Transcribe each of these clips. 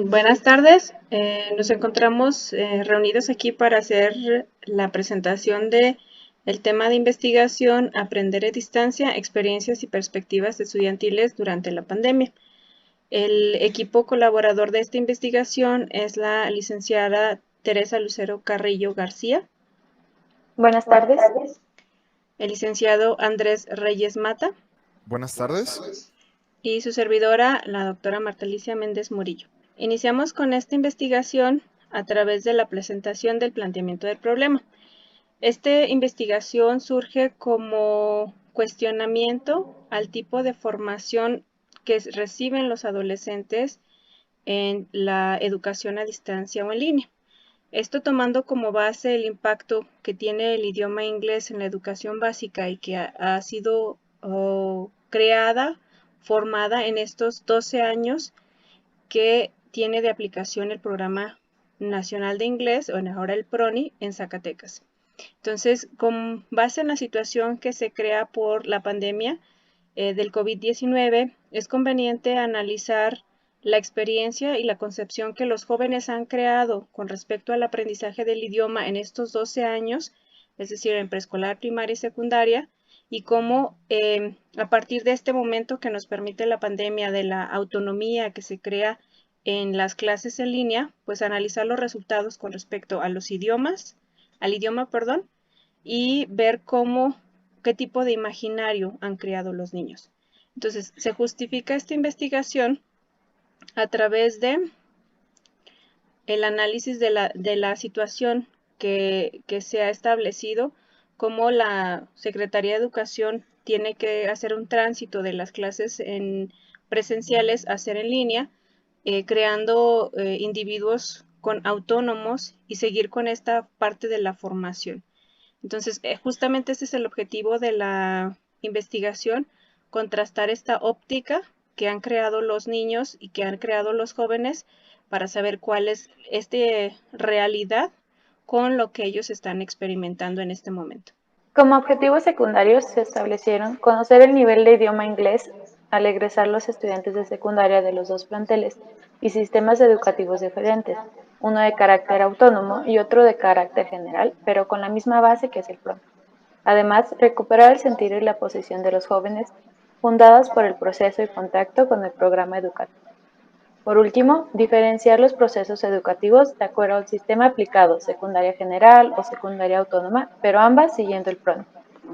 Buenas tardes. Nos encontramos reunidos aquí para hacer la presentación de el tema de investigación Aprender a distancia, experiencias y perspectivas estudiantiles durante la pandemia. El equipo colaborador de esta investigación es la licenciada Teresa Lucero Carrillo García, Buenas tardes. el licenciado Andrés Reyes Mata Buenas tardes. y su servidora, la doctora Marta Alicia Méndez Murillo. Iniciamos con esta investigación a través de la presentación del planteamiento del problema. Esta investigación surge como cuestionamiento al tipo de formación que reciben los adolescentes en la educación a distancia o en línea. Esto tomando como base el impacto que tiene el idioma inglés en la educación básica y que ha sido creada, formada en estos 12 años que tiene de aplicación el Programa Nacional de Inglés, o ahora el PRONI, en Zacatecas. Entonces, con base en la situación que se crea por la pandemia del COVID-19, es conveniente analizar la experiencia y la concepción que los jóvenes han creado con respecto al aprendizaje del idioma en estos 12 años, es decir, en preescolar, primaria y secundaria, y cómo a partir de este momento que nos permite la pandemia de la autonomía que se crea en las clases en línea, pues analizar los resultados con respecto a los idiomas, al idioma, perdón, y ver qué tipo de imaginario han creado los niños. Entonces, se justifica esta investigación a través de el análisis de la situación que se ha establecido, cómo la Secretaría de Educación tiene que hacer un tránsito de las clases en presenciales a ser en línea, creando individuos con autónomos y seguir con esta parte de la formación. Entonces, justamente ese es el objetivo de la investigación, contrastar esta óptica que han creado los niños y que han creado los jóvenes para saber cuál es esta realidad con lo que ellos están experimentando en este momento. Como objetivos secundarios se establecieron conocer el nivel de idioma inglés al egresar los estudiantes de secundaria de los dos planteles y sistemas educativos diferentes, uno de carácter autónomo y otro de carácter general, pero con la misma base que es el PRON. Además, recuperar el sentido y la posición de los jóvenes fundadas por el proceso y contacto con el programa educativo. Por último, diferenciar los procesos educativos de acuerdo al sistema aplicado, secundaria general o secundaria autónoma, pero ambas siguiendo el PRONI.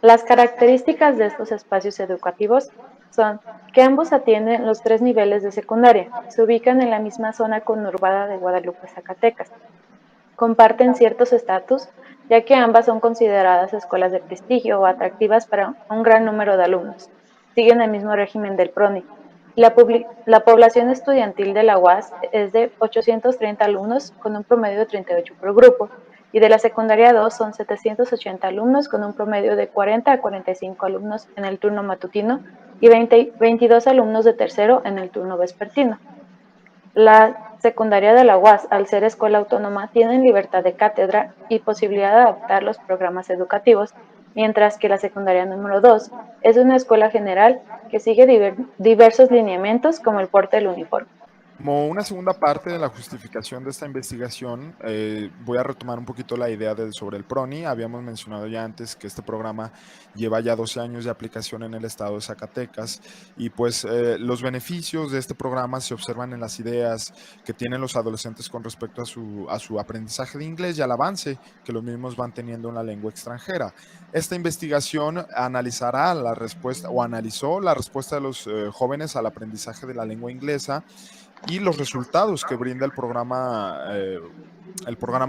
Las características de estos espacios educativos son que ambos atienden los 3 niveles de secundaria, se ubican en la misma zona conurbada de Guadalupe, Zacatecas. Comparten ciertos estatus, ya que ambas son consideradas escuelas de prestigio o atractivas para un gran número de alumnos. Siguen el mismo régimen del PRONI. La población estudiantil de la UAS es de 830 alumnos con un promedio de 38 por grupo, y de la secundaria 2 son 780 alumnos con un promedio de 40 a 45 alumnos en el turno matutino y 22 alumnos de tercero en el turno vespertino. La secundaria de la UAS, al ser escuela autónoma, tienen libertad de cátedra y posibilidad de adaptar los programas educativos, mientras que la secundaria número 2 es una escuela general que sigue diversos lineamientos como el porte del uniforme. Como una segunda parte de la justificación de esta investigación, voy a retomar un poquito la idea sobre el PRONI. Habíamos mencionado ya antes que este programa lleva ya 12 años de aplicación en el estado de Zacatecas y pues los beneficios de este programa se observan en las ideas que tienen los adolescentes con respecto a su aprendizaje de inglés y al avance que los mismos van teniendo en la lengua extranjera. Esta investigación analizará la respuesta o analizó la respuesta de los jóvenes al aprendizaje de la lengua inglesa y los resultados que brinda el Programa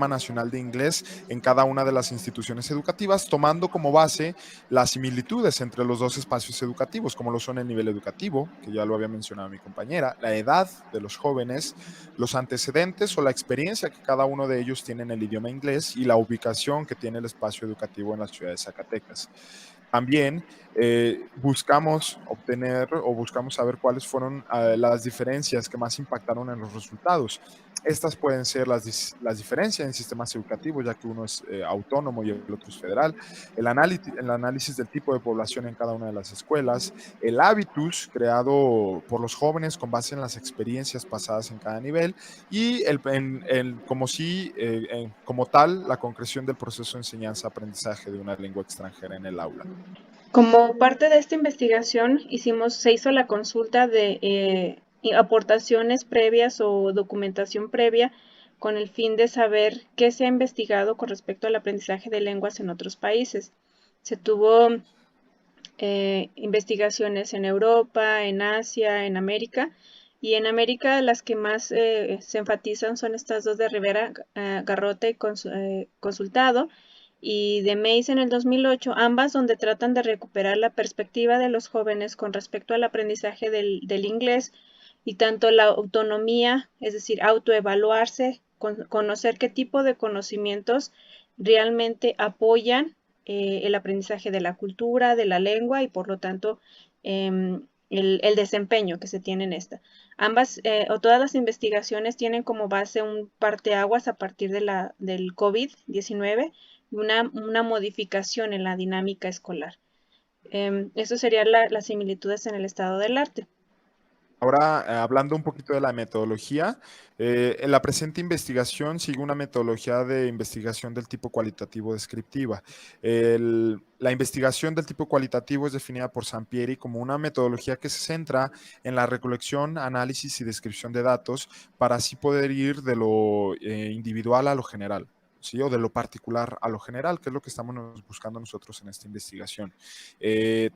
Nacional de Inglés en cada una de las instituciones educativas, tomando como base las similitudes entre los dos espacios educativos, como lo son el nivel educativo, que ya lo había mencionado mi compañera, la edad de los jóvenes, los antecedentes o la experiencia que cada uno de ellos tiene en el idioma inglés y la ubicación que tiene el espacio educativo en la ciudad de Zacatecas. También buscamos obtener o buscamos saber cuáles fueron las diferencias que más impactaron en los resultados. Estas pueden ser las diferencias en sistemas educativos, ya que uno es autónomo y el otro es federal, el análisis del tipo de población en cada una de las escuelas, el hábitus creado por los jóvenes con base en las experiencias pasadas en cada nivel y como tal la concreción del proceso de enseñanza-aprendizaje de una lengua extranjera en el aula. Como parte de esta investigación se hizo la consulta de aportaciones previas o documentación previa con el fin de saber qué se ha investigado con respecto al aprendizaje de lenguas en otros países. Se tuvo investigaciones en Europa, en Asia, en América, y en América las que más se enfatizan son estas dos de Rivera Garrote y Consultado, y de Mays en el 2008, ambas donde tratan de recuperar la perspectiva de los jóvenes con respecto al aprendizaje del inglés y tanto la autonomía, es decir, autoevaluarse, conocer qué tipo de conocimientos realmente apoyan el aprendizaje de la cultura, de la lengua y por lo tanto el desempeño que se tiene en esta. Ambas o todas las investigaciones tienen como base un parteaguas a partir del COVID-19 y una modificación en la dinámica escolar. Eso serían las similitudes en el estado del arte. Ahora, hablando un poquito de la metodología, en la presente investigación sigue una metodología de investigación del tipo cualitativo descriptiva. La investigación del tipo cualitativo es definida por Sampieri como una metodología que se centra en la recolección, análisis y descripción de datos para así poder ir de lo individual a lo general. ¿Sí? O de lo particular a lo general, que es lo que estamos buscando nosotros en esta investigación.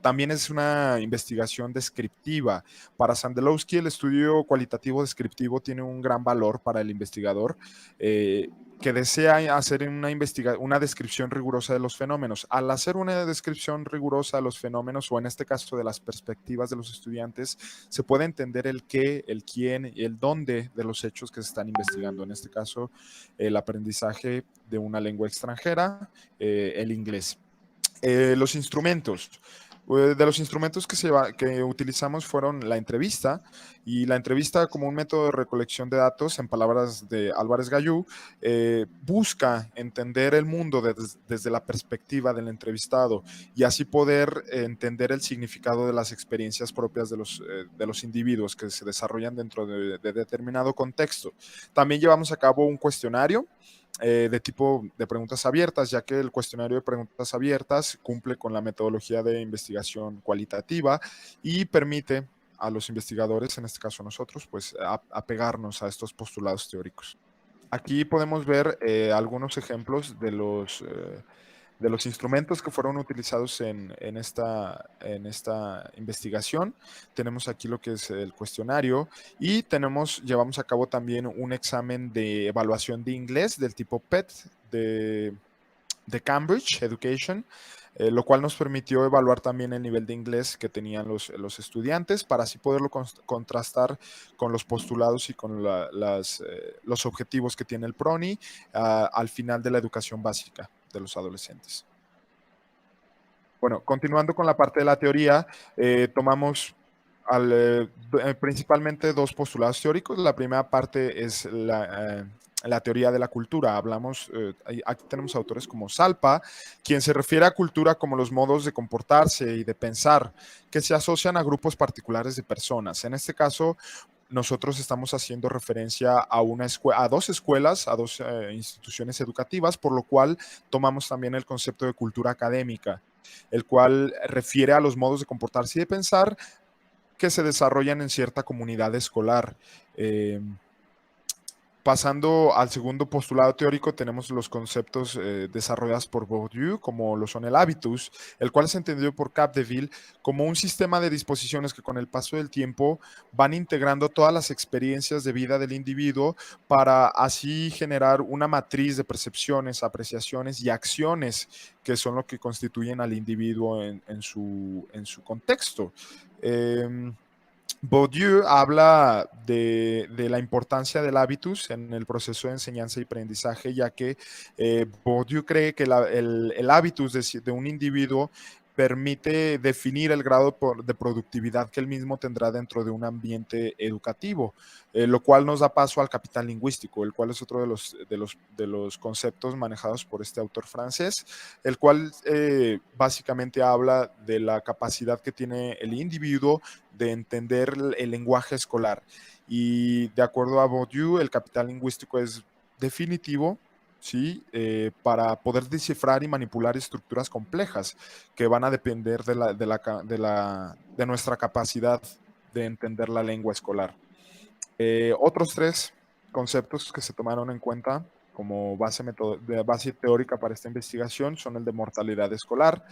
También es una investigación descriptiva. Para Sandelowski, el estudio cualitativo descriptivo tiene un gran valor para el investigador que desea hacer una descripción rigurosa de los fenómenos. Al hacer una descripción rigurosa de los fenómenos, o en este caso de las perspectivas de los estudiantes, se puede entender el qué, el quién y el dónde de los hechos que se están investigando. En este caso, el aprendizaje de una lengua extranjera, el inglés. Los instrumentos. De los instrumentos que utilizamos fueron la entrevista, y la entrevista como un método de recolección de datos, en palabras de Álvarez Gallú, busca entender el mundo desde la perspectiva del entrevistado y así poder entender el significado de las experiencias propias de los individuos que se desarrollan dentro de determinado contexto. También llevamos a cabo un cuestionario de tipo de preguntas abiertas, ya que el cuestionario de preguntas abiertas cumple con la metodología de investigación cualitativa y permite a los investigadores, en este caso nosotros, pues apegarnos a estos postulados teóricos. Aquí podemos ver algunos ejemplos de los instrumentos que fueron utilizados en esta investigación. Tenemos aquí lo que es el cuestionario y llevamos a cabo también un examen de evaluación de inglés del tipo PET de Cambridge Education, lo cual nos permitió evaluar también el nivel de inglés que tenían los estudiantes para así poderlo contrastar con los postulados y con los objetivos que tiene el PRONI al final de la educación básica de los adolescentes. Bueno, continuando con la parte de la teoría, tomamos principalmente dos postulados teóricos. La primera parte es la teoría de la cultura. Aquí tenemos autores como Salpa, quien se refiere a cultura como los modos de comportarse y de pensar que se asocian a grupos particulares de personas. En este caso, nosotros estamos haciendo referencia a dos escuelas, a dos instituciones educativas, por lo cual tomamos también el concepto de cultura académica, el cual refiere a los modos de comportarse y de pensar que se desarrollan en cierta comunidad escolar. Pasando al segundo postulado teórico, tenemos los conceptos desarrollados por Bourdieu, como lo son el habitus, el cual se entendió por Capdeville como un sistema de disposiciones que con el paso del tiempo van integrando todas las experiencias de vida del individuo para así generar una matriz de percepciones, apreciaciones y acciones que son lo que constituyen al individuo en su contexto. Bourdieu habla de la importancia del hábitus en el proceso de enseñanza y aprendizaje, ya que Bourdieu cree que el hábitus de un individuo permite definir el grado de productividad que el mismo tendrá dentro de un ambiente educativo, lo cual nos da paso al capital lingüístico, el cual es otro de los conceptos manejados por este autor francés, el cual básicamente habla de la capacidad que tiene el individuo de entender el lenguaje escolar. Y de acuerdo a Bourdieu, el capital lingüístico es definitivo, ¿sí? Para poder descifrar y manipular estructuras complejas que van a depender de nuestra capacidad de entender la lengua escolar. Otros tres conceptos que se tomaron en cuenta como base teórica para esta investigación son el de mortalidad escolar,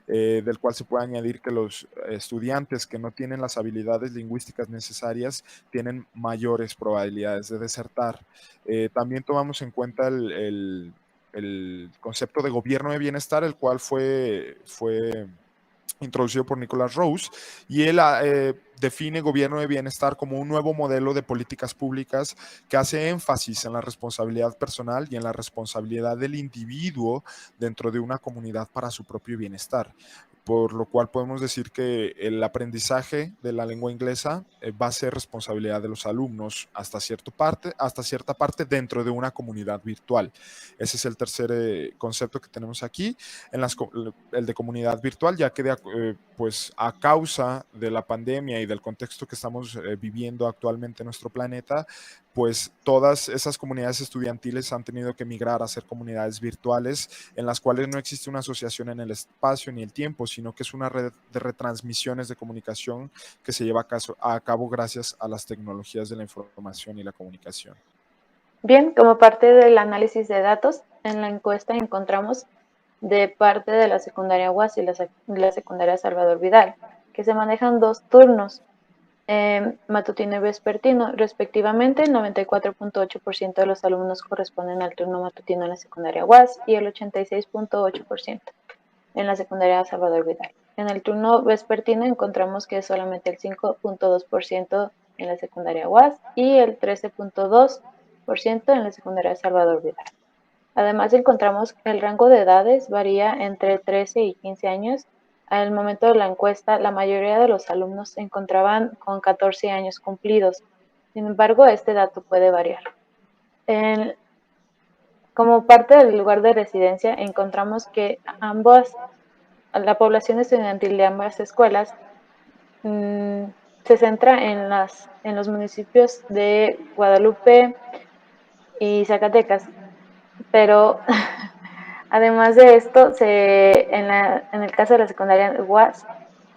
del cual se puede añadir que los estudiantes que no tienen las habilidades lingüísticas necesarias tienen mayores probabilidades de desertar. También tomamos en cuenta el concepto de gobierno de bienestar, el cual fue introducido por Nicholas Rose, y él define gobierno de bienestar como un nuevo modelo de políticas públicas que hace énfasis en la responsabilidad personal y en la responsabilidad del individuo dentro de una comunidad para su propio bienestar. Por lo cual podemos decir que el aprendizaje de la lengua inglesa va a ser responsabilidad de los alumnos hasta cierta parte dentro de una comunidad virtual. Ese es el tercer concepto que tenemos aquí, el de comunidad virtual, ya que pues a causa de la pandemia y del contexto que estamos viviendo actualmente en nuestro planeta, pues todas esas comunidades estudiantiles han tenido que migrar a ser comunidades virtuales en las cuales no existe una asociación en el espacio ni el tiempo, sino que es una red de retransmisiones de comunicación que se lleva a cabo gracias a las tecnologías de la información y la comunicación. Bien, como parte del análisis de datos, en la encuesta encontramos de parte de la secundaria UAS y la secundaria Salvador Vidal, que se manejan 2 turnos, matutino y vespertino, respectivamente. El 94.8% de los alumnos corresponden al turno matutino en la secundaria UAS y el 86.8% en la secundaria Salvador Vidal. En el turno vespertino encontramos que es solamente el 5.2% en la secundaria UAS y el 13.2% en la secundaria Salvador Vidal. Además, encontramos que el rango de edades varía entre 13 y 15 años. Al momento de la encuesta, la mayoría de los alumnos se encontraban con 14 años cumplidos. Sin embargo, este dato puede variar. Como parte del lugar de residencia, encontramos que la población estudiantil de ambas escuelas se centra en los municipios de Guadalupe y Zacatecas, pero además de esto, en el caso de la secundaria UAS,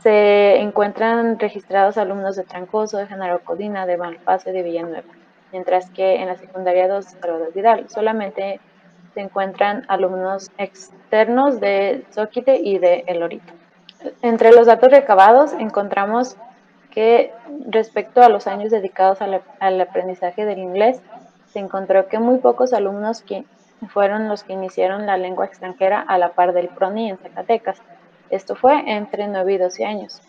se encuentran registrados alumnos de Trancoso, de Genaro Codina, de Malpaso y de Villanueva, mientras que en la secundaria 2 de Salvador Vidal solamente se encuentran alumnos externos de Zóquite y de El Orito. Entre los datos recabados encontramos que respecto a los años dedicados al aprendizaje del inglés, se encontró que muy pocos alumnos fueron los que iniciaron la lengua extranjera a la par del PRONI en Zacatecas. Esto fue entre 9 y 12 años.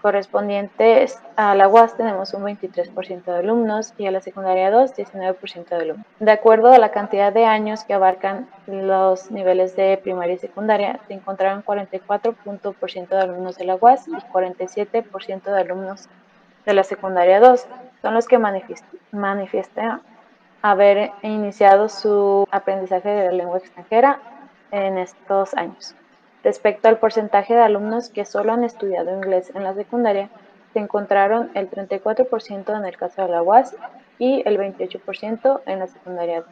Correspondientes a la UAS tenemos un 23% de alumnos y a la secundaria 2, 19% de alumnos. De acuerdo a la cantidad de años que abarcan los niveles de primaria y secundaria, se encontraron 44% de alumnos de la UAS y 47% de alumnos de la secundaria 2. Son los que manifiestan haber iniciado su aprendizaje de la lengua extranjera en estos años. Respecto al porcentaje de alumnos que solo han estudiado inglés en la secundaria, se encontraron el 34% en el caso de la UAS y el 28% en la secundaria 2.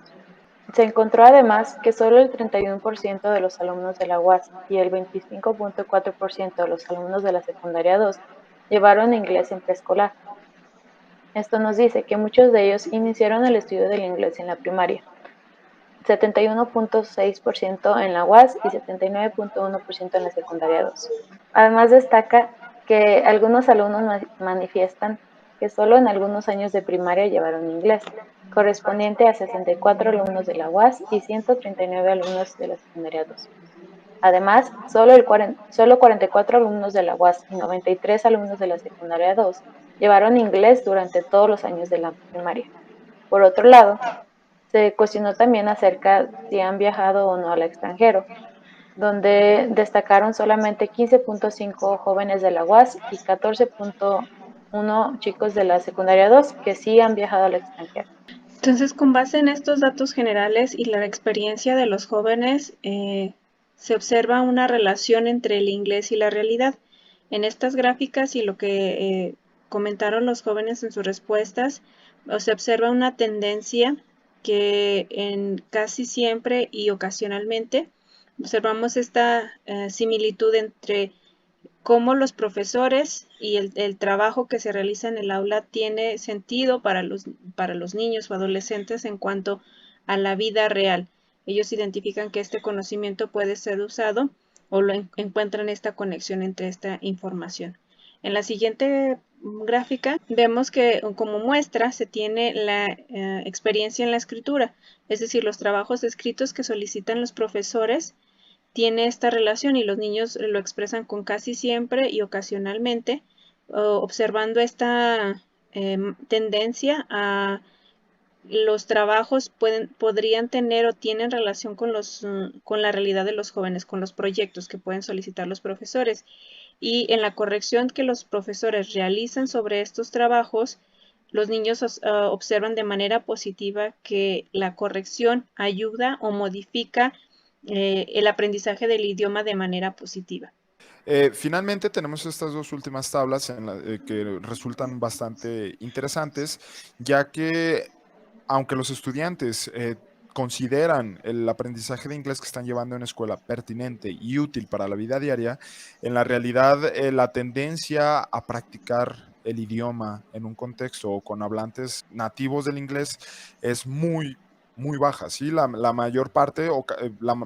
Se encontró además que solo el 31% de los alumnos de la UAS y el 25.4% de los alumnos de la secundaria 2 llevaron inglés en preescolar. Esto nos dice que muchos de ellos iniciaron el estudio del inglés en la primaria, 71.6% en la UAS y 79.1% en la secundaria 2. Además, destaca que algunos alumnos manifiestan que solo en algunos años de primaria llevaron inglés, correspondiente a 64 alumnos de la UAS y 139 alumnos de la secundaria 2. Además, solo 44 alumnos de la UAS y 93 alumnos de la secundaria 2 llevaron inglés durante todos los años de la primaria. Por otro lado, se cuestionó también acerca si han viajado o no al extranjero. donde destacaron solamente 15.5 jóvenes de la UAS y 14.1 chicos de la secundaria 2 que sí han viajado al extranjero. Entonces, con base en estos datos generales y la experiencia de los jóvenes, se observa una relación entre el inglés y la realidad. En estas gráficas y lo que comentaron los jóvenes en sus respuestas, se observa una tendencia que en casi siempre y ocasionalmente observamos esta similitud entre cómo los profesores y el trabajo que se realiza en el aula tiene sentido para los niños o adolescentes en cuanto a la vida real. Ellos identifican que este conocimiento puede ser usado o encuentran esta conexión entre esta información. En la siguiente gráfica vemos que como muestra se tiene la experiencia en la escritura, es decir, los trabajos escritos que solicitan los profesores tiene esta relación y los niños lo expresan con casi siempre y ocasionalmente, observando esta tendencia a los trabajos podrían tener o tienen relación con la realidad de los jóvenes, con los proyectos que pueden solicitar los profesores. Y en la corrección que los profesores realizan sobre estos trabajos, los niños observan de manera positiva que la corrección ayuda o modifica el aprendizaje del idioma de manera positiva. Finalmente tenemos estas dos últimas tablas que resultan bastante interesantes, ya que aunque los estudiantes consideran el aprendizaje de inglés que están llevando en escuela pertinente y útil para la vida diaria, en la realidad la tendencia a practicar el idioma en un contexto o con hablantes nativos del inglés es muy baja, ¿sí? La mayor parte,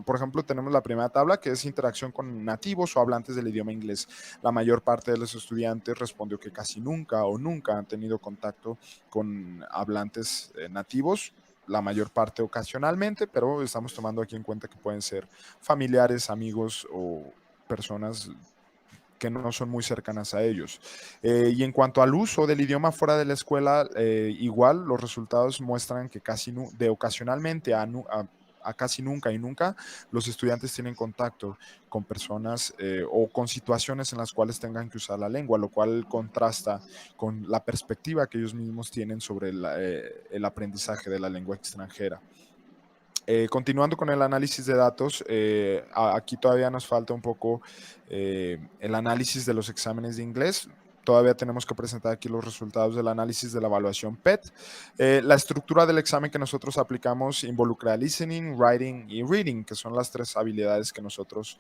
por ejemplo, tenemos la primera tabla que es interacción con nativos o hablantes del idioma inglés. La mayor parte de los estudiantes respondió que casi nunca o nunca han tenido contacto con hablantes nativos, la mayor parte ocasionalmente, pero estamos tomando aquí en cuenta que pueden ser familiares, amigos o personas que no son muy cercanas a ellos. Y en cuanto al uso del idioma fuera de la escuela, igual los resultados muestran que de ocasionalmente a casi nunca y nunca los estudiantes tienen contacto con personas o con situaciones en las cuales tengan que usar la lengua, lo cual contrasta con la perspectiva que ellos mismos tienen sobre el aprendizaje de la lengua extranjera. Continuando con el análisis de datos, aquí todavía nos falta un poco el análisis de los exámenes de inglés. Todavía tenemos que presentar aquí los resultados del análisis de la evaluación PET. La estructura del examen que nosotros aplicamos involucra listening, writing y reading, que son las tres habilidades que nosotros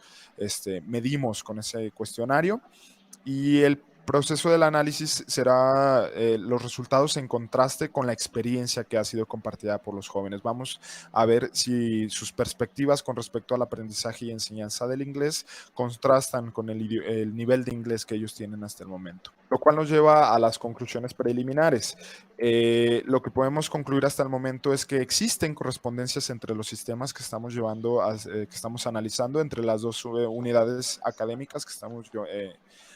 medimos con ese cuestionario. Y el proceso del análisis será los resultados en contraste con la experiencia que ha sido compartida por los jóvenes. Vamos a ver si sus perspectivas con respecto al aprendizaje y enseñanza del inglés contrastan con el nivel de inglés que ellos tienen hasta el momento. Lo cual nos lleva a las conclusiones preliminares. Lo que podemos concluir hasta el momento es que existen correspondencias entre los sistemas que estamos llevando, que estamos analizando, entre las dos unidades académicas que estamos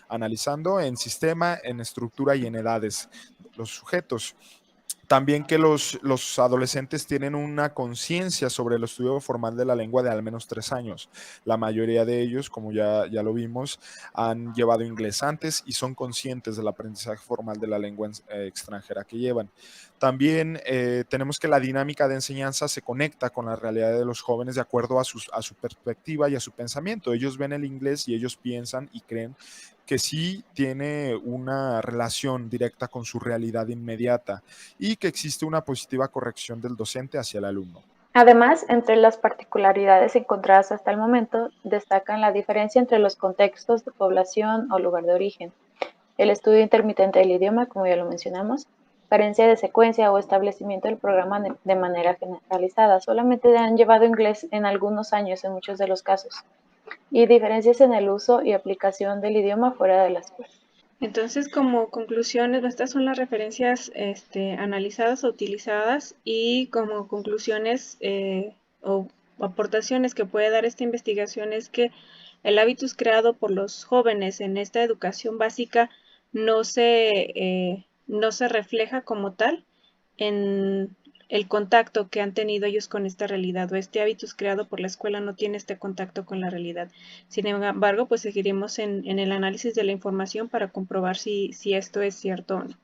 analizando en sistema, en estructura y en edades los sujetos. También que los adolescentes tienen una conciencia sobre el estudio formal de la lengua de al menos 3 años. La mayoría de ellos, como ya lo vimos, han llevado inglés antes y son conscientes del aprendizaje formal de la lengua extranjera que llevan. También tenemos que la dinámica de enseñanza se conecta con la realidad de los jóvenes de acuerdo a su perspectiva y a su pensamiento. Ellos ven el inglés y ellos piensan y creen que sí tiene una relación directa con su realidad inmediata y que existe una positiva corrección del docente hacia el alumno. Además, entre las particularidades encontradas hasta el momento, destacan la diferencia entre los contextos de población o lugar de origen, el estudio intermitente del idioma, como ya lo mencionamos, carencia de secuencia o establecimiento del programa de manera generalizada. Solamente han llevado inglés en algunos años en muchos de los casos. Y diferencias en el uso y aplicación del idioma fuera de la escuela. Entonces, como conclusiones, estas son las referencias analizadas o utilizadas, y como conclusiones o aportaciones que puede dar esta investigación es que el hábitus creado por los jóvenes en esta educación básica no se refleja como tal en el contacto que han tenido ellos con esta realidad, o este hábitus creado por la escuela no tiene este contacto con la realidad. Sin embargo, pues seguiremos en el análisis de la información para comprobar si esto es cierto o no.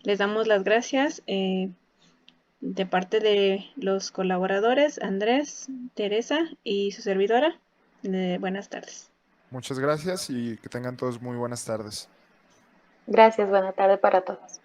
Les damos las gracias de parte de los colaboradores, Andrés, Teresa y su servidora. Buenas tardes. Muchas gracias y que tengan todos muy buenas tardes. Gracias, buena tarde para todos.